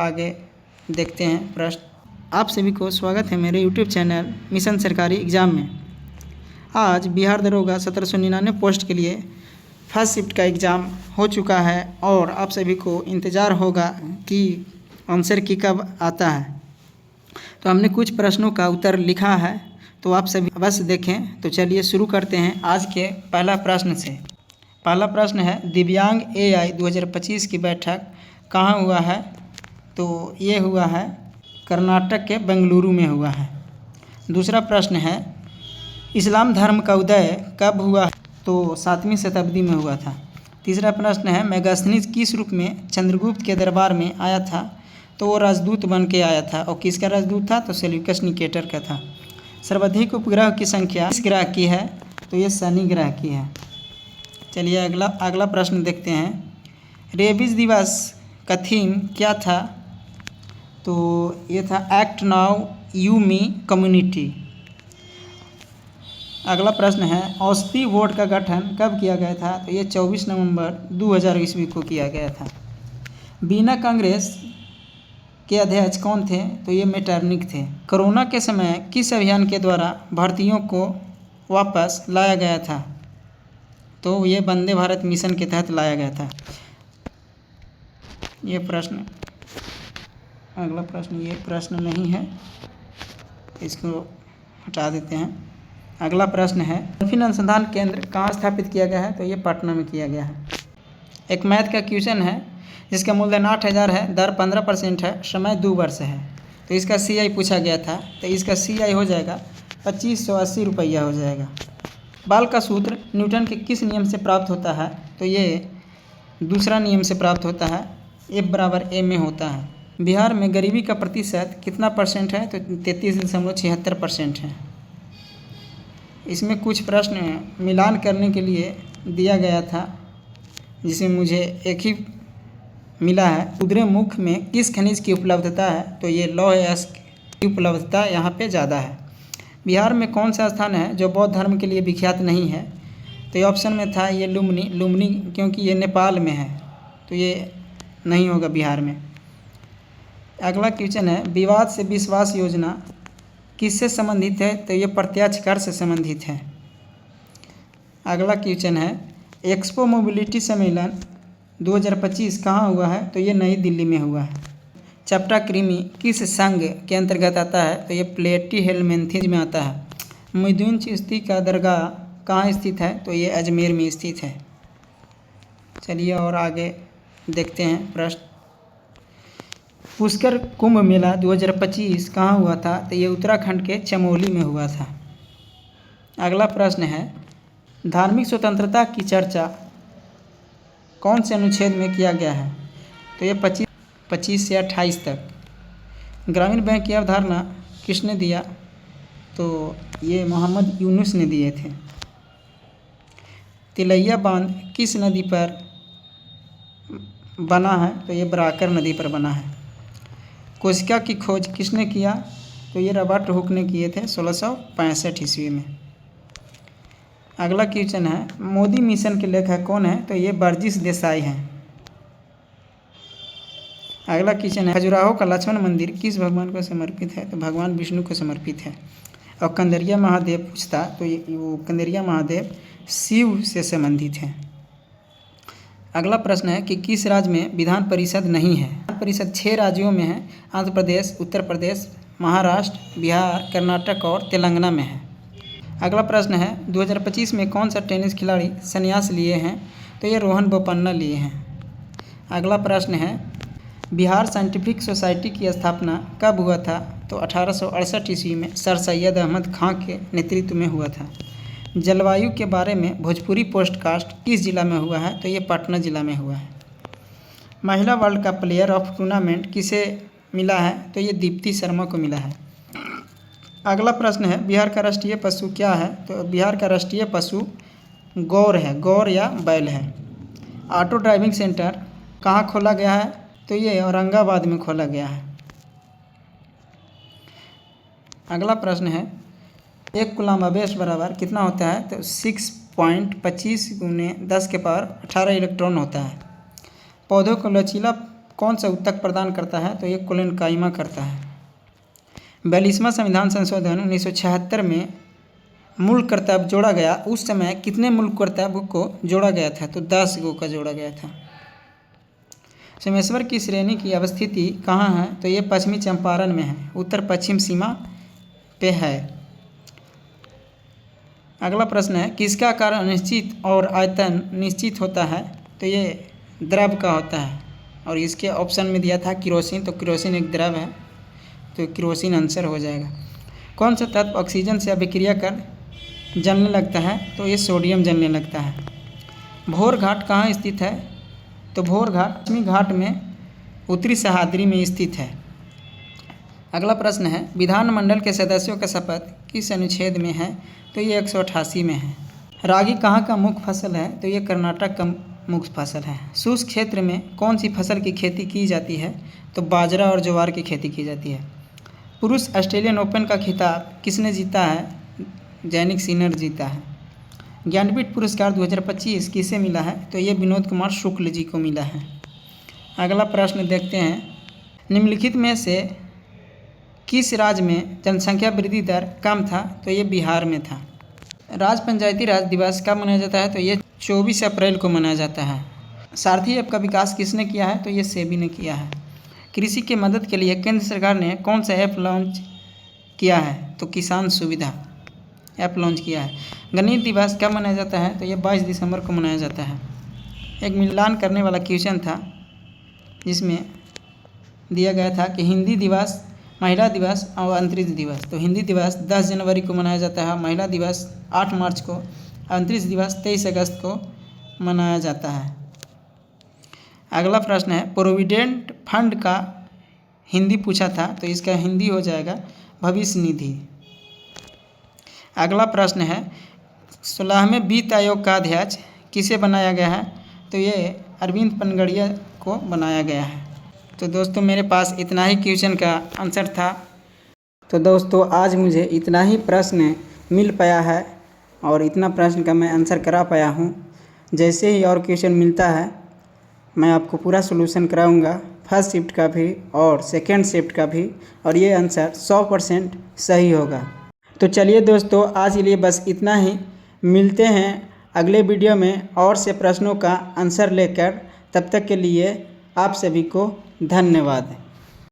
आगे देखते हैं प्रश्न। आप सभी को स्वागत है मेरे यूट्यूब चैनल मिशन सरकारी एग्ज़ाम में। आज बिहार दरोगा 1799 पोस्ट के लिए फर्स्ट शिफ्ट का एग्ज़ाम हो चुका है और आप सभी को इंतज़ार होगा कि आंसर की कब आता है। तो हमने कुछ प्रश्नों का उत्तर लिखा है, तो आप सभी अवश्य देखें। तो चलिए शुरू करते हैं आज के पहला प्रश्न से। पहला प्रश्न है, दिव्यांग AI 2025 की बैठक कहाँ हुआ है? तो ये हुआ है कर्नाटक के बेंगलुरु में हुआ है। दूसरा प्रश्न है, इस्लाम धर्म का उदय कब हुआ? तो 7वीं शताब्दी में हुआ था। तीसरा प्रश्न है, मेगास्थनीज किस रूप में चंद्रगुप्त के दरबार में आया था? तो वो राजदूत बन के आया था। और किसका राजदूत था? तो सेल्यूकस निकेटर का था। सर्वाधिक उपग्रह की संख्या किस ग्रह की है? तो ये शनि ग्रह की है। चलिए अगला प्रश्न देखते हैं। रेबीज दिवस का थीम क्या था? तो ये था act now you me community. अगला प्रश्न है, औषधि बोर्ड का गठन कब किया गया था? तो ये 24 नवंबर 2000 ईस्वी को किया गया था। बीना कांग्रेस के अध्यक्ष कौन थे? तो ये मेटरनिक थे। कोरोना के समय किस अभियान के द्वारा भर्तियों को वापस लाया गया था? तो ये वंदे भारत मिशन के तहत लाया गया था। ये प्रश्न अगला प्रश्न ये प्रश्न नहीं है, इसको हटा देते हैं। अगला प्रश्न है, डॉल्फिन अनुसंधान केंद्र कहाँ स्थापित किया गया है? तो ये पटना में किया गया है। एक मैथ का क्वेश्चन है जिसका मूलधन 8000 है, दर 15% है, समय 2 वर्ष है। तो इसका CI पूछा गया था, तो इसका CI हो जाएगा 2580 रुपया हो जाएगा। बाल का सूत्र न्यूटन के किस नियम से प्राप्त होता है? तो ये दूसरा नियम से प्राप्त होता है, F बराबर A में होता है। बिहार में गरीबी का प्रतिशत कितना % है? तो 33.76% है। इसमें कुछ प्रश्न मिलान करने के लिए दिया गया था, जिसमें मुझे एक ही मिला है। कुद्रेमुख में किस खनिज की उपलब्धता है? तो ये लौह की उपलब्धता यहाँ पे ज़्यादा है। बिहार में कौन सा स्थान है जो बौद्ध धर्म के लिए विख्यात नहीं है? तो ये ऑप्शन में था ये लुम्बिनी, क्योंकि ये नेपाल में है, तो ये नहीं होगा बिहार में। अगला क्वेश्चन है, विवाद से विश्वास योजना किससे संबंधित है? तो ये प्रत्यक्ष कर से संबंधित है। अगला क्वेश्चन है, एक्सपो मोबिलिटी सम्मेलन 2025 कहाँ हुआ है? तो ये नई दिल्ली में हुआ है। चपटा कृमि किस संघ के अंतर्गत आता है? तो ये प्लेटी हेलमेंथिस में आता है। मोइनुद्दीन चिश्ती का दरगाह कहाँ स्थित है? तो ये अजमेर में स्थित है। चलिए और आगे देखते हैं प्रश्न। पुष्कर कुंभ मेला 2025 कहाँ हुआ था? तो ये उत्तराखंड के चमोली में हुआ था। अगला प्रश्न है, धार्मिक स्वतंत्रता की चर्चा कौन से अनुच्छेद में किया गया है? तो ये 25 से 28 तक। ग्रामीण बैंक की अवधारणा किसने दिया? तो ये मोहम्मद यूनुस ने दिए थे। तिलैया बांध किस नदी पर बना है? तो ये बराकर नदी पर बना है। कोशिका की खोज किसने किया? तो ये रॉबर्ट हुक ने किए थे 1665 ईस्वी में। अगला क्वेश्चन है, मोदी मिशन के लेखक कौन है? तो ये बर्जिस देसाई हैं। अगला क्वेश्चन है, खजुराहो का लक्ष्मण मंदिर किस भगवान को समर्पित है? तो भगवान विष्णु को समर्पित है। और कंदरिया महादेव पूछता, तो ये वो कंदरिया महादेव शिव से संबंधित हैं। अगला प्रश्न है कि किस राज्य में विधान परिषद नहीं है? विधान परिषद 6 राज्यों में है, आंध्र प्रदेश, उत्तर प्रदेश, महाराष्ट्र, बिहार, कर्नाटक और तेलंगाना में है। अगला प्रश्न है, 2025 में कौन सा टेनिस खिलाड़ी संन्यास लिए हैं? तो ये रोहन बोपन्ना लिए हैं। अगला प्रश्न है, बिहार साइंटिफिक सोसाइटी की स्थापना कब हुआ था? तो 1868 ईस्वी में सर सैयद अहमद खां के नेतृत्व में हुआ था। जलवायु के बारे में भोजपुरी पोस्टकास्ट किस जिला में हुआ है? तो ये पटना जिला में हुआ है। महिला world cup player of tournament किसे मिला है? तो ये दीप्ति शर्मा को मिला है। अगला प्रश्न है, बिहार का राष्ट्रीय पशु क्या है? तो बिहार का राष्ट्रीय पशु गौर है, गौर या बैल है। ऑटो ड्राइविंग सेंटर कहाँ खोला गया है? तो ये औरंगाबाद में खोला गया है। अगला प्रश्न है, 1 कूलम्ब आवेश बराबर कितना होता है? तो 6.25 × 10⁻18 इलेक्ट्रॉन होता है। पौधों को लचीला कौन सा उत्तक प्रदान करता है? तो ये कोलेनकाइमा करता है। 42वां संविधान संशोधन 1976 में मूल कर्तव्य जोड़ा गया, उस समय कितने मूल कर्तव्य को जोड़ा गया था? तो 10 गो का जोड़ा गया था। सोमेश्वर की श्रेणी की अवस्थिति कहाँ है? तो ये पश्चिमी चंपारण में है, उत्तर पश्चिम सीमा पे है। अगला प्रश्न है, किसका आकार अनिश्चित और आयतन निश्चित होता है? तो ये द्रव का होता है, और इसके ऑप्शन में दिया था केरोसिन, तो केरोसिन एक द्रव है, तो केरोसिन आंसर हो जाएगा। कौन सा तत्व ऑक्सीजन से अभिक्रिया कर जलने लगता है? तो ये सोडियम जलने लगता है। भोर घाट कहाँ स्थित है? तो भोर घाट पश्चिमी घाट में उत्तरी सह्याद्री में स्थित है। अगला प्रश्न है, विधानमंडल के सदस्यों का शपथ किस अनुच्छेद में है? तो ये 188 में है। रागी कहाँ का मुख्य फसल है? तो ये कर्नाटक का मुख्य फसल है। शुष्क क्षेत्र में कौन सी फसल की खेती की जाती है? तो बाजरा और ज्वार की खेती की जाती है। पुरुष ऑस्ट्रेलियन ओपन का खिताब किसने जीता है? जैनिक सिनर जीता है। ज्ञानपीठ पुरस्कार 2025 किसे मिला है? तो ये विनोद कुमार शुक्ल जी को मिला है। अगला प्रश्न देखते हैं, निम्नलिखित में से किस राज्य में जनसंख्या वृद्धि दर कम था? तो ये बिहार में था। राज्य पंचायती राज दिवस कब मनाया जाता है? तो ये 24 अप्रैल को मनाया जाता है। सारथी ऐप का विकास किसने किया है? तो ये सेबी ने किया है। कृषि की मदद के लिए केंद्र सरकार ने कौन सा ऐप लॉन्च किया है? तो किसान सुविधा ऐप लॉन्च किया है। गणित दिवस कब मनाया जाता है? तो ये 22 दिसंबर को मनाया जाता है। एक मिलान करने वाला क्वेश्चन था, जिसमें दिया गया था कि हिंदी दिवस, महिला दिवस और अंतरिक्ष दिवस। तो हिंदी दिवस 10 जनवरी को मनाया जाता है, महिला दिवस 8 मार्च को, अंतरिक्ष दिवस 23 अगस्त को मनाया जाता है। अगला प्रश्न है, प्रोविडेंट फंड का हिंदी पूछा था, तो इसका हिंदी हो जाएगा भविष्य निधि। अगला प्रश्न है, 16वें वित्त आयोग का अध्यक्ष किसे बनाया गया है? तो ये अरविंद पनगड़िया को बनाया गया है। तो दोस्तों मेरे पास इतना ही क्वेश्चन का आंसर था। तो दोस्तों आज मुझे इतना ही प्रश्न मिल पाया है और इतना प्रश्न का मैं आंसर करा पाया हूँ। जैसे ही और क्वेश्चन मिलता है मैं आपको पूरा सोल्यूशन कराऊंगा, फर्स्ट शिफ्ट का भी और सेकेंड शिफ्ट का भी, और ये आंसर 100% सही होगा। तो चलिए दोस्तों आज के लिए बस इतना ही। मिलते हैं अगले वीडियो में और से प्रश्नों का आंसर लेकर। तब तक के लिए आप सभी को धन्यवाद।